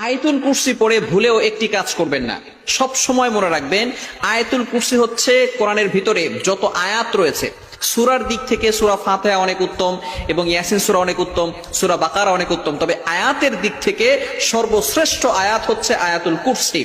আয়াতুল কুরসি পড়ে ভুলেও একটি কাজ করবেন না। সব সময় মনে রাখবেন, আয়াতুল কুরসি হচ্ছে কোরআনের ভিতরে যত আয়াত রয়েছে, সূরার দিক থেকে সূরা ফাতিহা অনেক উত্তম এবং ইয়াসিন সূরা অনেক উত্তম, সূরা বাকারা অনেক উত্তম, তবে আয়াতের দিক থেকে সর্বশ্রেষ্ঠ আয়াত হচ্ছে আয়াতুল কুরসি।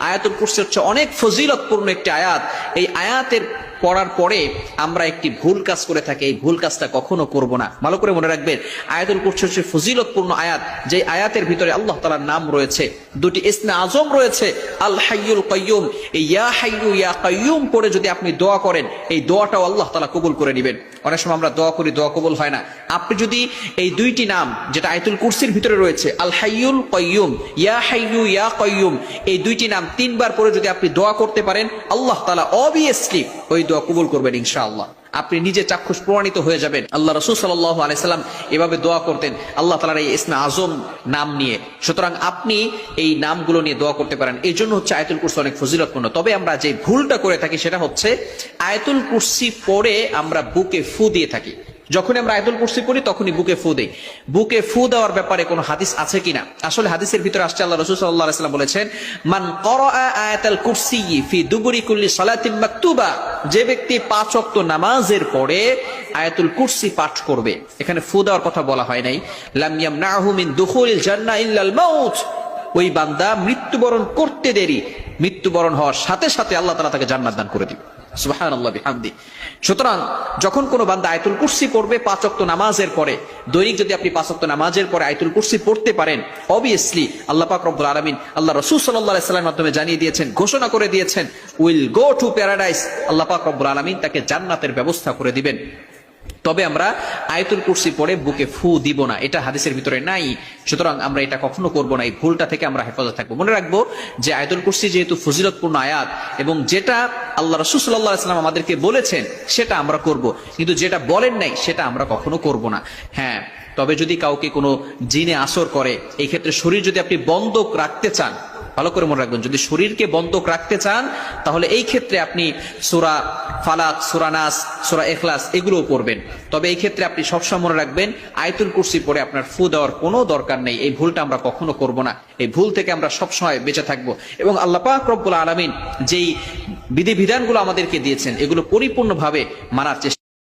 আয়াতুল কুরসি হচ্ছে অনেক ফজিলতপূর্ণ একটি আয়াত। এই আয়াতের পড়ার পরে আমরা একটি ভুল কাজ করে থাকি, এই ভুল কাজটা কখনো করব না। ভালো করে মনে রাখবেন, আয়াতুল কুরসি হচ্ছে ফজিলতপূর্ণ আয়াত, যে আয়াতের ভিতরে আল্লাহ তাআলার নাম রয়েছে, দুটি ইসমে আজম রয়েছে, আল হাইয়ুল কাইয়ুম। এই ইয়া হাইয়ু ইয়া কাইয়ুম পড়ে যদি আপনি দোয়া করেন, এই দোয়াটাও আল্লাহ তাআলা কবুল করে নেবেন। অনেক সময় আমরা দোয়া করি, দোয়া কবুল হয় না। আপনি যদি এই দুইটি নাম যেটা আয়াতুল কুরসির ভিতরে রয়েছে, আল হাইয়ুল কাইয়ুম, ইয়া হাইয়ু ইয়া কাইয়ুম, এই দুইটি নাম 3 বার পরে যদি আপনি দোয়া করতে পারেন, আল্লাহ তাআলা অবভিয়াসলি ওই দোয়া কবুল করবেন ইনশাআল্লাহ। আপনি নিজে চাক্ষুষ প্রমাণিত হয়ে যাবেন। আল্লাহ রাসূল সাল্লাল্লাহু আলাইহি সাল্লাম এভাবে দোয়া করতেন আল্লাহ তাআলার এই ইসমে আজম নাম নিয়ে। সুতরাং আপনি এই নামগুলো নিয়ে দোয়া করতে পারেন। এই জন্য হচ্ছে আয়াতুল কুরসি অনেক ফজিলতপূর্ণ। তবে আমরা যে ভুলটা করে থাকি সেটা হচ্ছে আয়াতুল কুরসি পড়ে আমরা বুকে ফু দিয়ে থাকি। যখন আমরা আয়াতুল কুরসি পড়ি তখনই বুকে ফু দেই। বুকে ফু দেওয়ার ব্যাপারে কোনো হাদিস আছে কিনা? আসলে হাদিসের ভিতরে আসছে, আল্লাহ রাসূল সাল্লাল্লাহু আলাইহি সাল্লাম বলেছেন, মান ক্বারাআ আয়াতাল কুরসি ফি দুবুরি কুল্লি সালাতিন মাকতুবা, যে ব্যক্তি 5 ওয়াক্ত নামাজের পরে আয়াতুল কুরসি পাঠ করবে, এখানে ফু দেওয়ার কথা বলা হয় নাই, লাম ইয়ামনাহু মিন দুখুলিল জান্নাহ ইল্লাল মাউত, ওই বান্দা মৃত্যুবরণ করতে দেরি, মৃত্যুবরণ হওয়ার সাথে সাথে আল্লাহ তাআলা তাকে জান্নাত দান করে দিবে। সুবহানাল্লাহ বিহামদি। সুতরাং যখন কোনো বান্দা আয়াতুল কুরসি পড়বে 5 ওয়াক্ত নামাজের পরে, দৈনিক যদি আপনি 5 ওয়াক্ত নামাজের পরে আয়াতুল কুরসি পড়তে পারেন, অবভিয়াসলি আল্লাহ পাক রব্বুল আলামিন, আল্লাহ রাসূল সাল্লাল্লাহু আলাইহি সাল্লামের মাধ্যমে জানিয়ে দিয়েছেন, ঘোষণা করে দিয়েছেন, উইল গো টু প্যারাডাইস, আল্লাহ পাক রব্বুল আলামিন তাকে জান্নাতের ব্যবস্থা করে দিবেন। তবে আমরা আয়াতুল কুরসি পড়ে বুকে ফু দিব না, এটা হাদিসের ভিতরে নাই। সুতরাং আমরা এটা কখনো করব না। এই ভুলটা থেকে আমরা হেফাজত থাকবো। মনে রাখবো যে আয়াতুল কুরসি যেহেতু ফজিলতপূর্ণ আয়াত, এবং যেটা আল্লাহ রাসূল সাল্লাল্লাহু আলাইহি সাল্লাম আমাদেরকে বলেছেন সেটা আমরা করব, কিন্তু যেটা বলেন নাই সেটা আমরা কখনো করব না। হ্যাঁ, তবে যদি কাউকে কোনো জিনে আসর করে, এই ক্ষেত্রে শরীর যদি আপনি বন্ধক রাখতে চান, ভালো করে মনে রাখবেন, যদি শরীরকে বন্ধক রাখতে চান তাহলে এই ক্ষেত্রে আপনি সূরা ফালাক, সূরা নাস, সূরা ইখলাস এগুলোও পড়বেন। তবে এই ক্ষেত্রে আপনি সবসময় মনে রাখবেন, আয়াতুল কুরসি পড়ে আপনার ফু দেওয়ার কোনো দরকার নেই। এই ভুলটা আমরা কখনো করব না। এই ভুল থেকে আমরা সবসময় বেঁচে থাকবো। এবং আল্লাহ পাক রব্বুল আলামিন যেই বিধিবিধানগুলো আমাদেরকে দিয়েছেন, এগুলো পরিপূর্ণভাবে মানার চেষ্টা